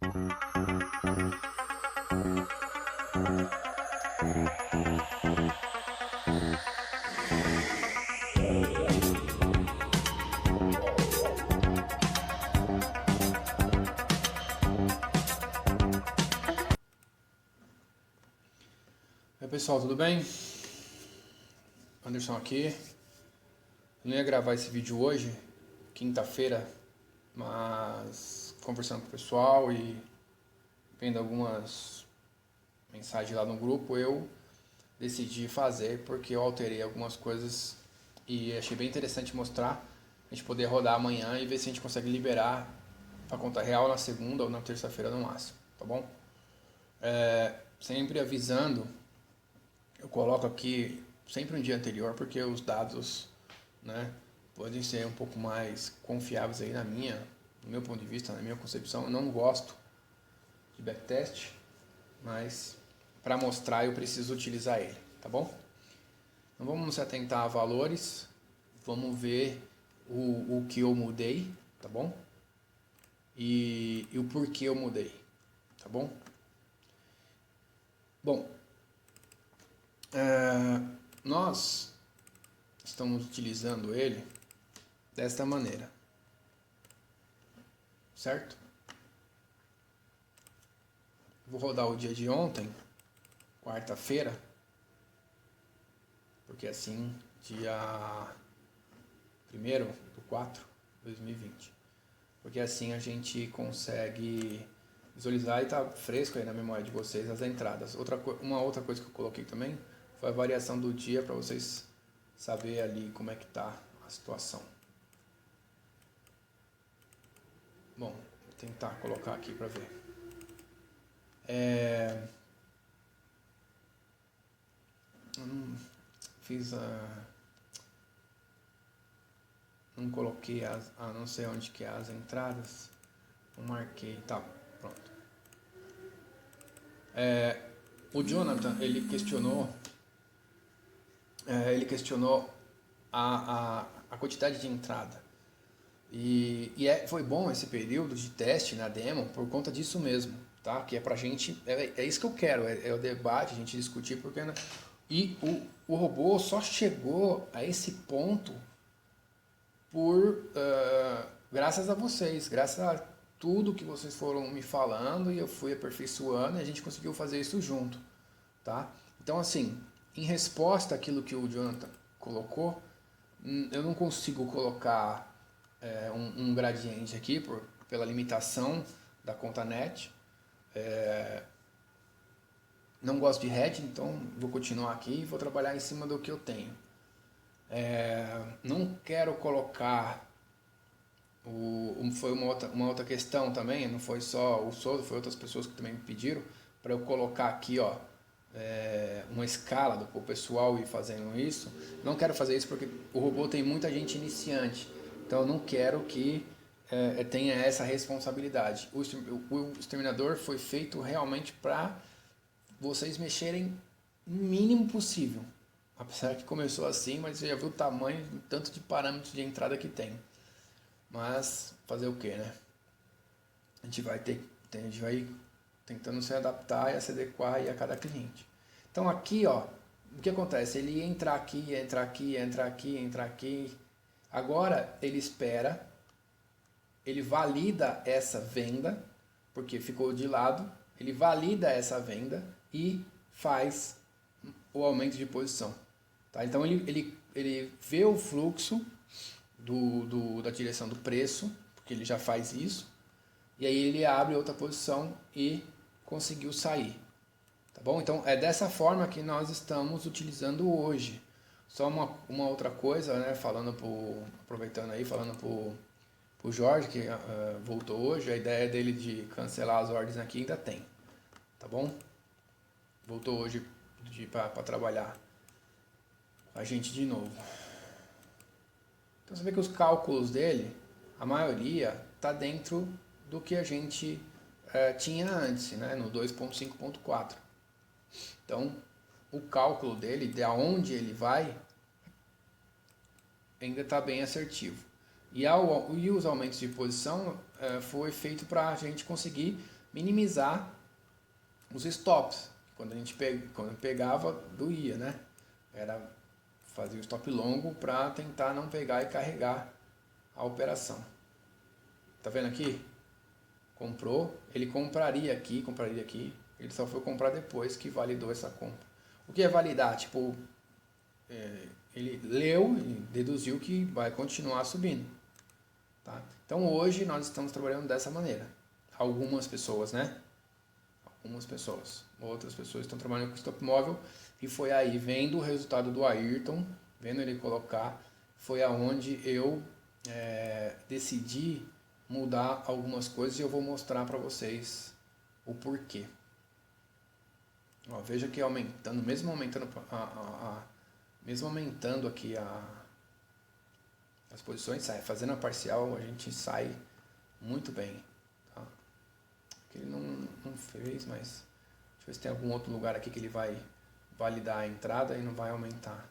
Oi pessoal, tudo bem? Anderson aqui. Eu não ia gravar esse vídeo hoje, quinta-feira, mas conversando com o pessoal e vendo algumas mensagens lá no grupo, eu decidi fazer porque eu alterei algumas coisas e achei bem interessante mostrar, a gente poder rodar amanhã e ver se a gente consegue liberar a conta real na segunda ou na terça-feira no máximo, tá bom? Sempre avisando, eu coloco aqui sempre um dia anterior porque os dados, né, podem ser um pouco mais confiáveis aí no meu ponto de vista, na minha concepção. Eu não gosto de backtest, mas para mostrar eu preciso utilizar ele, tá bom? Então vamos se atentar a valores, vamos ver o que eu mudei, tá bom? E o porquê eu mudei, tá bom? Bom, nós estamos utilizando ele desta maneira, certo? Vou rodar o dia de ontem, quarta-feira, porque assim, dia 1º de 4 de 2020, porque assim a gente consegue visualizar e tá fresco aí na memória de vocês as entradas. Uma outra coisa que eu coloquei também foi a variação do dia para vocês saber ali como é que tá a situação. Bom, vou tentar colocar aqui para ver. Eu não fiz não coloquei não sei onde que é as entradas. Eu marquei, tá, pronto. O Jonathan, ele questionou a quantidade de entrada. Foi bom esse período de teste na demo por conta disso mesmo, tá? Que é pra gente, é isso que eu quero, é o debate, a gente discutir, porque e o robô só chegou a esse ponto graças a vocês, graças a tudo que vocês foram me falando e eu fui aperfeiçoando e a gente conseguiu fazer isso junto, tá? Então assim, em resposta àquilo que o Jonathan colocou, eu não consigo colocar um gradiente aqui pela limitação da conta net. Não gosto de head, então vou continuar aqui e vou trabalhar em cima do que eu tenho. Não quero colocar foi uma outra questão também, não foi só o Souza, foi outras pessoas que também me pediram para eu colocar aqui, ó, uma escala do pessoal ir fazendo isso. Não quero fazer isso porque o robô tem muita gente iniciante, então eu não quero que tenha essa responsabilidade. O exterminador foi feito realmente para vocês mexerem o mínimo possível. Apesar que começou assim, mas você já viu o tamanho, o tanto de parâmetros de entrada que tem. Mas fazer o que, né? A gente vai tentando se adaptar e se adequar aí a cada cliente. Então aqui, ó, o que acontece? Ele entra aqui, entra aqui, entra aqui, entra aqui. Agora ele espera, ele valida essa venda, porque ficou de lado, ele valida essa venda e faz o aumento de posição. Tá? Então ele vê o fluxo da direção do preço, porque ele já faz isso, e aí ele abre outra posição e conseguiu sair. Tá bom? Então é dessa forma que nós estamos utilizando hoje. Só uma outra coisa, né, aproveitando aí, falando pro Jorge, que voltou hoje, a ideia dele de cancelar as ordens aqui ainda tem. Tá bom? Voltou hoje para trabalhar com a gente de novo. Então você vê que os cálculos dele, a maioria, está dentro do que a gente tinha antes, né, no 2.5.4. Então, o cálculo dele, de aonde ele vai, ainda está bem assertivo. E os aumentos de posição foi feito para a gente conseguir minimizar os stops. Quando a gente pegava, doía, né? Era fazer o stop longo para tentar não pegar e carregar a operação. Tá vendo aqui? Comprou, ele compraria aqui, ele só foi comprar depois que validou essa compra. O que é validar? Tipo, ele leu e deduziu que vai continuar subindo. Tá? Então hoje nós estamos trabalhando dessa maneira. Algumas pessoas, né? Algumas pessoas. Outras pessoas estão trabalhando com stop móvel e foi aí, vendo o resultado do Ayrton, vendo ele colocar, foi aonde eu decidi mudar algumas coisas e eu vou mostrar para vocês o porquê. Ó, veja que aumentando, mesmo aumentando aqui as posições, fazendo a parcial, a gente sai muito bem. Tá? Aqui ele não fez, mas deixa eu ver se tem algum outro lugar aqui que ele vai validar a entrada e não vai aumentar.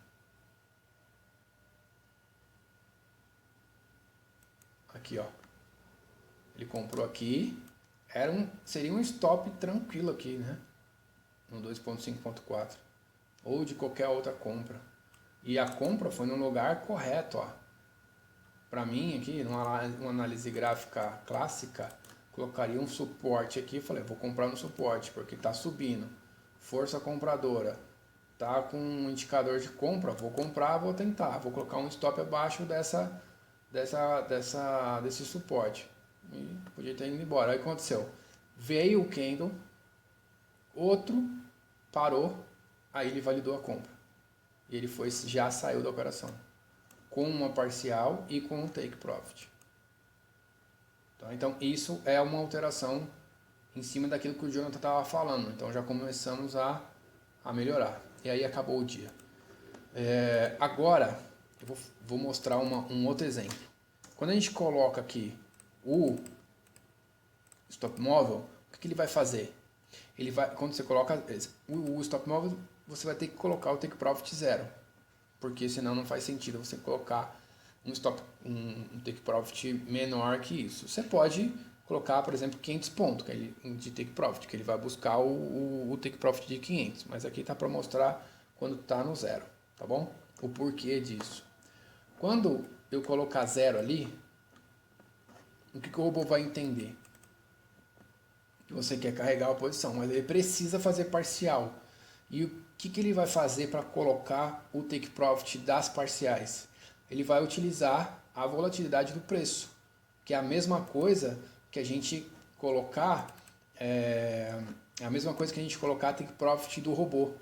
Aqui, ó. Ele comprou aqui, seria um stop tranquilo aqui, né? No 2.5.4 ou de qualquer outra compra. E a compra foi no lugar correto, ó. Para mim aqui, numa análise gráfica clássica, colocaria um suporte aqui, falei, vou comprar no suporte porque tá subindo. Força compradora. Tá com um indicador de compra, vou comprar, vou tentar, vou colocar um stop abaixo desse suporte. E podia ter ido embora. Aí aconteceu, veio o candle, outro parou, aí ele validou a compra e ele já saiu da operação com uma parcial e com um take profit. Tá? Então isso é uma alteração em cima daquilo que o Jonathan estava falando. Então já começamos a melhorar e aí acabou o dia. Agora eu vou mostrar um outro exemplo. Quando a gente coloca aqui o stop móvel, o que ele vai fazer? Ele vai, quando você coloca o stop móvel, você vai ter que colocar o take profit 0, porque senão não faz sentido você colocar um take profit menor que isso. Você pode colocar, por exemplo, 500 pontos de take profit, que ele vai buscar o take profit de 500, mas aqui está para mostrar quando está no 0, tá bom? O porquê disso. Quando eu colocar 0 ali, o que o robô vai entender? Que você quer carregar a posição, mas ele precisa fazer parcial. E o que ele vai fazer para colocar o take profit das parciais? Ele vai utilizar a volatilidade do preço, que é a mesma coisa que a gente colocar take profit do robô.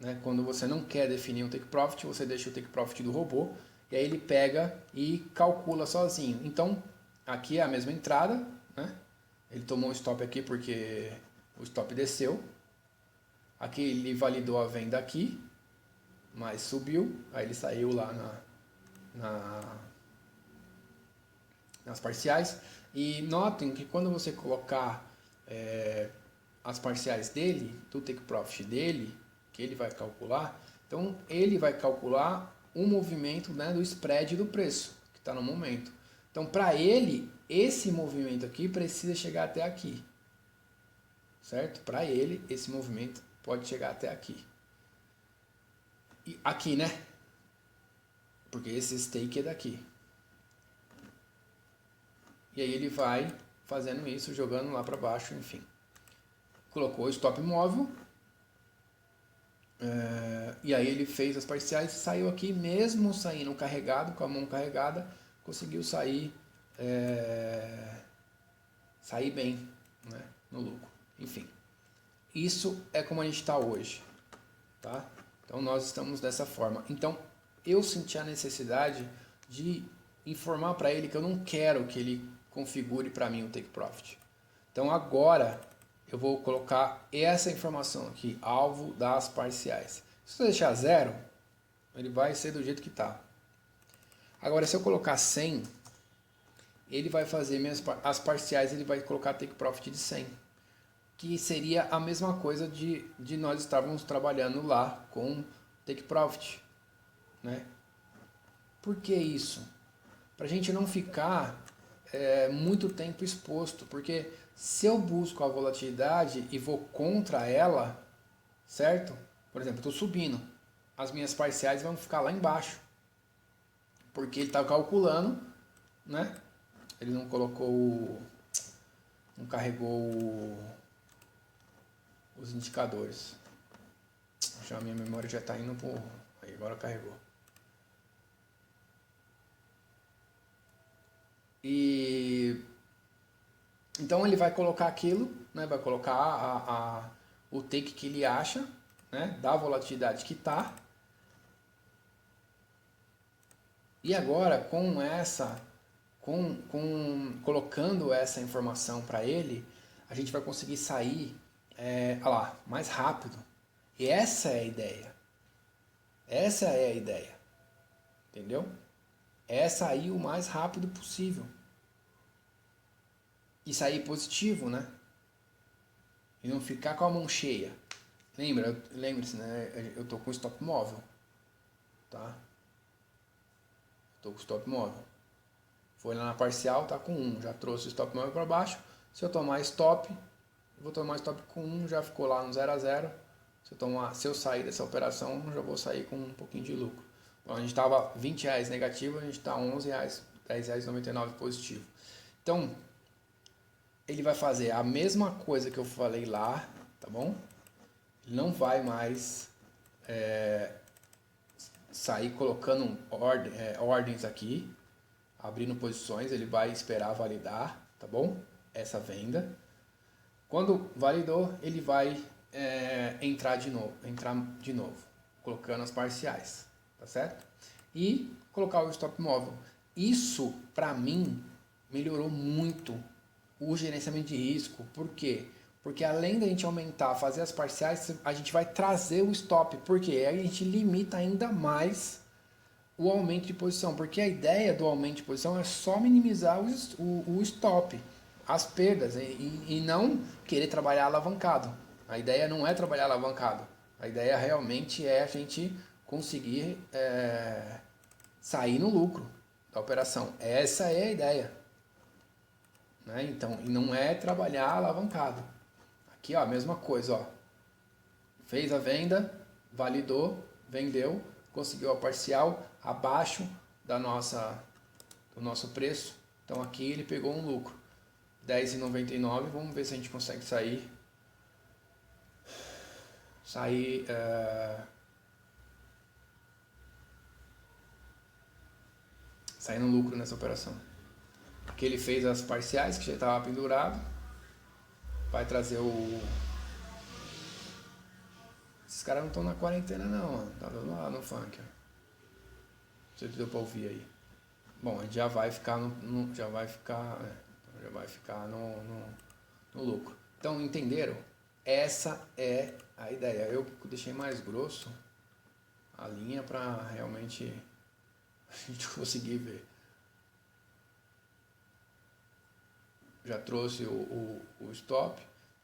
Né? Quando você não quer definir um take profit, você deixa o take profit do robô e aí ele pega e calcula sozinho. Então, aqui é a mesma entrada, né? Ele tomou um stop aqui porque o stop desceu. Aqui ele validou a venda aqui, mas subiu, aí ele saiu lá nas parciais. E notem que quando você colocar as parciais dele, do take profit dele, que ele vai calcular, então ele vai calcular o movimento, né, do spread do preço, que está no momento. Então, para ele, esse movimento aqui precisa chegar até aqui. Certo? Para ele, esse movimento pode chegar até aqui. E aqui, né? Porque esse stake é daqui. E aí ele vai fazendo isso, jogando lá para baixo, enfim. Colocou o stop móvel. E aí ele fez as parciais e saiu aqui, mesmo saindo carregado, com a mão carregada, conseguiu sair bem, né, no lucro. Enfim, isso é como a gente está hoje, tá? Então nós estamos dessa forma. Então eu senti a necessidade de informar para ele que eu não quero que ele configure para mim o take profit. Então agora eu vou colocar essa informação aqui, alvo das parciais. Se eu deixar 0, ele vai ser do jeito que está. Agora, se eu colocar 100, ele vai fazer as parciais, ele vai colocar take profit de 100. Que seria a mesma coisa de nós estávamos trabalhando lá com take profit. Né? Por que isso? Para a gente não ficar muito tempo exposto, porque se eu busco a volatilidade e vou contra ela, certo? Por exemplo, estou subindo, as minhas parciais vão ficar lá embaixo, porque ele está calculando, né? Ele não colocou, não carregou os indicadores. Já a minha memória já está indo por... Aí, agora carregou. E então ele vai colocar aquilo, né? Vai colocar o take que ele acha, né? Da volatilidade que está. E agora colocando essa informação para ele, a gente vai conseguir sair, olha lá, mais rápido. E essa é a ideia. Essa é a ideia. Entendeu? É sair o mais rápido possível. E sair positivo, né? E não ficar com a mão cheia. Lembre-se, né? Eu tô com stop móvel. Tá? Tô com stop móvel. Foi lá na parcial, tá com 1. Já trouxe o stop móvel para baixo. Se eu tomar stop, eu vou tomar stop com 1, já ficou lá no 0 a 0. Se eu sair dessa operação, eu já vou sair com um pouquinho de lucro. Então a gente estava R$20 negativo, a gente está R$11, R$10,99 positivo. Então, ele vai fazer a mesma coisa que eu falei lá, tá bom? Ele não vai mais sair colocando ordens aqui, abrindo posições, ele vai esperar validar, tá bom? Essa venda. Quando validou, ele vai entrar de novo, colocando as parciais, tá certo? E colocar o stop móvel. Isso, para mim, melhorou muito o gerenciamento de risco. Por quê? Porque além da gente aumentar, fazer as parciais, a gente vai trazer o stop. Porque aí a gente limita ainda mais o aumento de posição. Porque a ideia do aumento de posição é só minimizar o stop, as perdas, e não querer trabalhar alavancado. A ideia não é trabalhar alavancado. A ideia realmente é a gente conseguir sair no lucro da operação. Essa é a ideia. Né? Então, e não é trabalhar alavancado. Aqui, ó, a mesma coisa, ó. Fez a venda, validou, vendeu, conseguiu a parcial abaixo do nosso preço. Então aqui ele pegou um lucro. R$10,99, vamos ver se a gente consegue sair no lucro nessa operação. Aqui ele fez as parciais, que já estava pendurado. Vai trazer Esses caras não estão na quarentena não, mano. Tá dando lá no funk, ó. Não sei se deu pra ouvir aí. Bom, a gente já vai ficar no lucro. Então, entenderam? Essa é a ideia. Eu deixei mais grosso a linha para realmente a gente conseguir ver. Já trouxe o stop.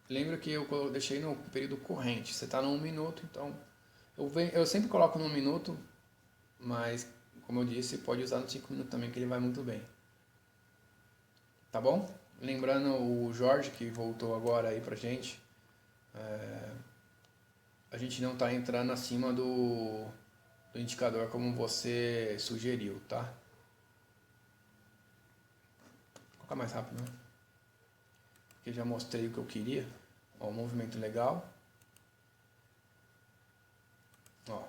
Lembra que eu deixei no período corrente. Você está no 1 minuto, então eu sempre coloco no 1 minuto, mas como eu disse, pode usar no 5 minutos também, que ele vai muito bem. Tá bom? Lembrando o Jorge, que voltou agora aí pra gente, a gente não está entrando acima do indicador como você sugeriu, tá? Vou colocar mais rápido, né? Porque já mostrei o que eu queria. Ó, movimento legal. Ó,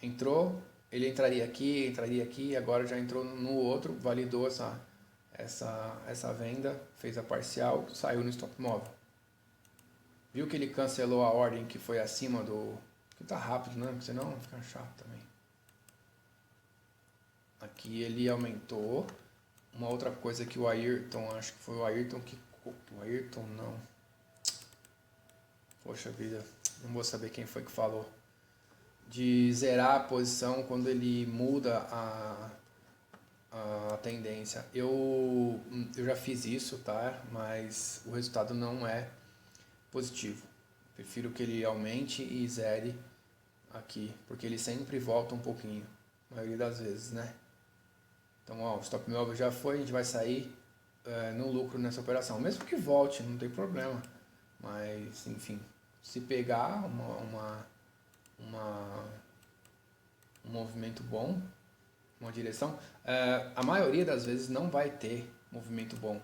entrou, ele entraria aqui, agora já entrou no outro, validou essa venda, fez a parcial, saiu no stop móvel. Viu que ele cancelou a ordem que foi acima do... que tá rápido, né? Porque senão fica chato também. Aqui ele aumentou. Uma outra coisa que o Ayrton, acho que foi o Ayrton que... O Ayrton não. Poxa vida, não vou saber quem foi que falou. De zerar a posição quando ele muda a tendência. Eu já fiz isso, tá? Mas o resultado não é positivo. Prefiro que ele aumente e zere aqui, porque ele sempre volta um pouquinho, a maioria das vezes, né? Então, ó, o stop móvel já foi, a gente vai sair no lucro nessa operação. Mesmo que volte, não tem problema. Mas, enfim, se pegar um movimento bom, uma direção, a maioria das vezes não vai ter movimento bom,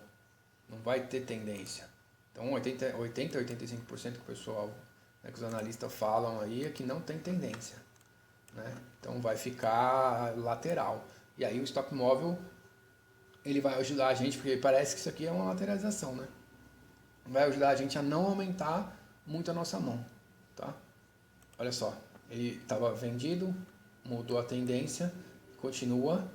não vai ter tendência. Então 85% que o pessoal, né, que os analistas falam aí é que não tem tendência, né? Então vai ficar lateral. E aí o stop móvel ele vai ajudar a gente, porque parece que isso aqui é uma lateralização, né? Vai ajudar a gente a não aumentar muito a nossa mão, tá? Olha só, ele estava vendido, mudou a tendência, continua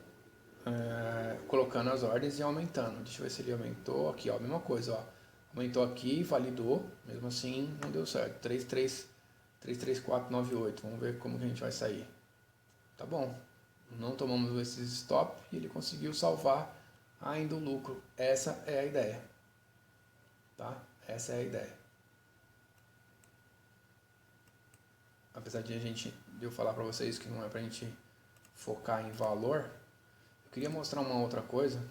colocando as ordens e aumentando. Deixa eu ver se ele aumentou aqui, ó, mesma coisa, ó. Aumentou aqui, validou, mesmo assim não deu certo. 33498, vamos ver como que a gente vai sair. Tá bom, não tomamos esses stop e ele conseguiu salvar ainda o lucro. Essa é a ideia, tá? Essa é a ideia. Apesar de eu falar para vocês que não é pra gente focar em valor, eu queria mostrar uma outra coisa.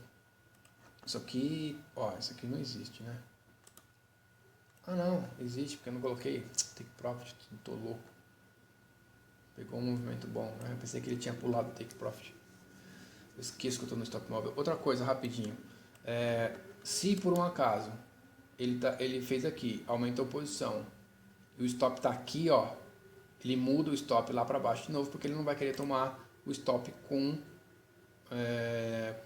Isso aqui, ó, isso aqui não existe, né? Ah não, existe porque eu não coloquei take profit, não tô louco. Pegou um movimento bom, né? Eu pensei que ele tinha pulado o take profit. Eu esqueço que eu tô no stop móvel. Outra coisa, rapidinho. Se por um acaso ele fez aqui, aumentou a posição, e o stop tá aqui, ó, ele muda o stop lá para baixo de novo, porque ele não vai querer tomar o stop com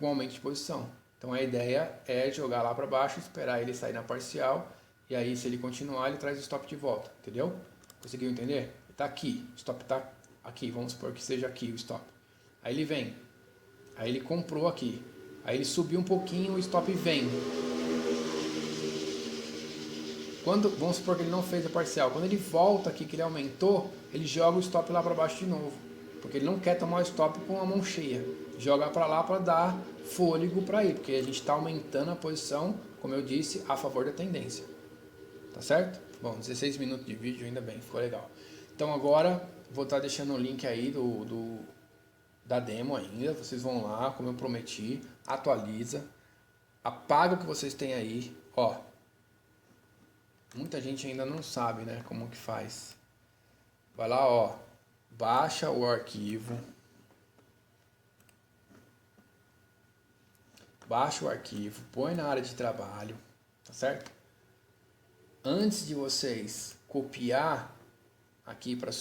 aumento de posição. Então a ideia é jogar lá para baixo, esperar ele sair na parcial, e aí se ele continuar, ele traz o stop de volta, entendeu? Conseguiu entender? Está aqui, o stop está aqui, vamos supor que seja aqui o stop. Aí ele vem, aí ele comprou aqui, aí ele subiu um pouquinho, o stop vem. Vamos supor que ele não fez a parcial, quando ele volta aqui, que ele aumentou, ele joga o stop lá para baixo de novo, porque ele não quer tomar o stop com a mão cheia, joga para lá para dar fôlego para ir, porque a gente está aumentando a posição, como eu disse, a favor da tendência, tá certo? Bom, 16 minutos de vídeo, ainda bem, ficou legal. Então agora, vou estar deixando o link aí da demo ainda, vocês vão lá, como eu prometi, atualiza, apaga o que vocês têm aí, ó. Muita gente ainda não sabe, né, como que faz. Vai lá, ó, baixa o arquivo. Baixa o arquivo, põe na área de trabalho, tá certo? Antes de vocês copiar aqui para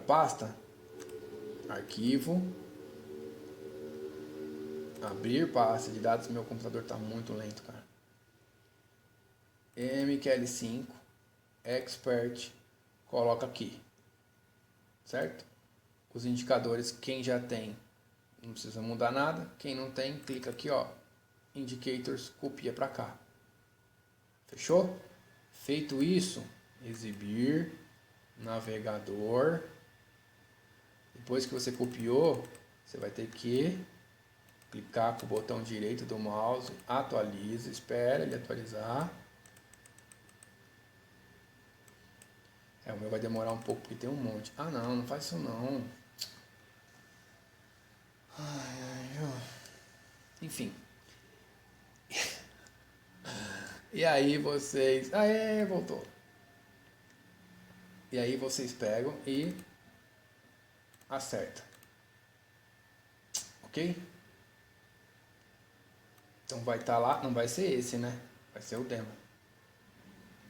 pasta, arquivo, abrir pasta de dados. Meu computador tá muito lento, cara. MQL5 Expert, coloca aqui, certo? Os indicadores, quem já tem, não precisa mudar nada. Quem não tem, clica aqui, ó, Indicators, copia para cá. Fechou? Feito isso, exibir, navegador. Depois que você copiou, você vai ter que clicar com o botão direito do mouse, atualiza, espera ele atualizar. O meu vai demorar um pouco porque tem um monte. Ah não, não faz isso não. Enfim. E aí vocês... Aê, voltou. E aí vocês pegam e acertam. Ok? Então vai estar lá, não vai ser esse, né? Vai ser o demo.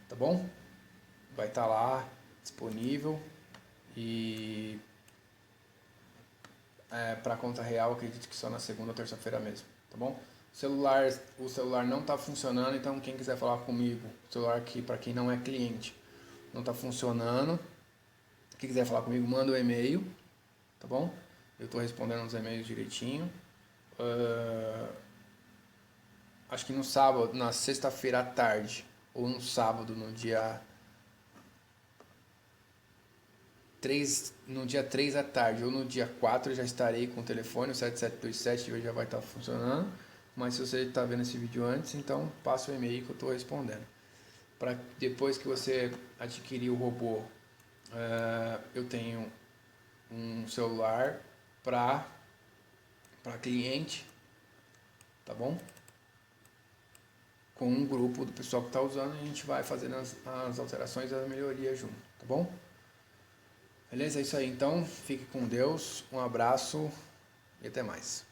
Tá bom? Vai estar lá, disponível. E para conta real, acredito que só na segunda ou terça-feira mesmo. Tá bom? O celular não está funcionando, então quem quiser falar comigo, o celular aqui para quem não é cliente, não está funcionando. Quem quiser falar comigo, manda um e-mail, tá bom? Eu estou respondendo os e-mails direitinho. Acho que no sábado, na sexta-feira à tarde, ou no sábado, no dia 3 à tarde, ou no dia 4, eu já estarei com o telefone, o 7727 já vai estar funcionando. Mas se você está vendo esse vídeo antes, então passa o e-mail que eu estou respondendo. Para depois que você adquirir o robô, eu tenho um celular para cliente, tá bom? Com um grupo do pessoal que está usando, a gente vai fazendo as alterações e as melhorias junto, tá bom? Beleza? É isso aí então, fique com Deus, um abraço e até mais.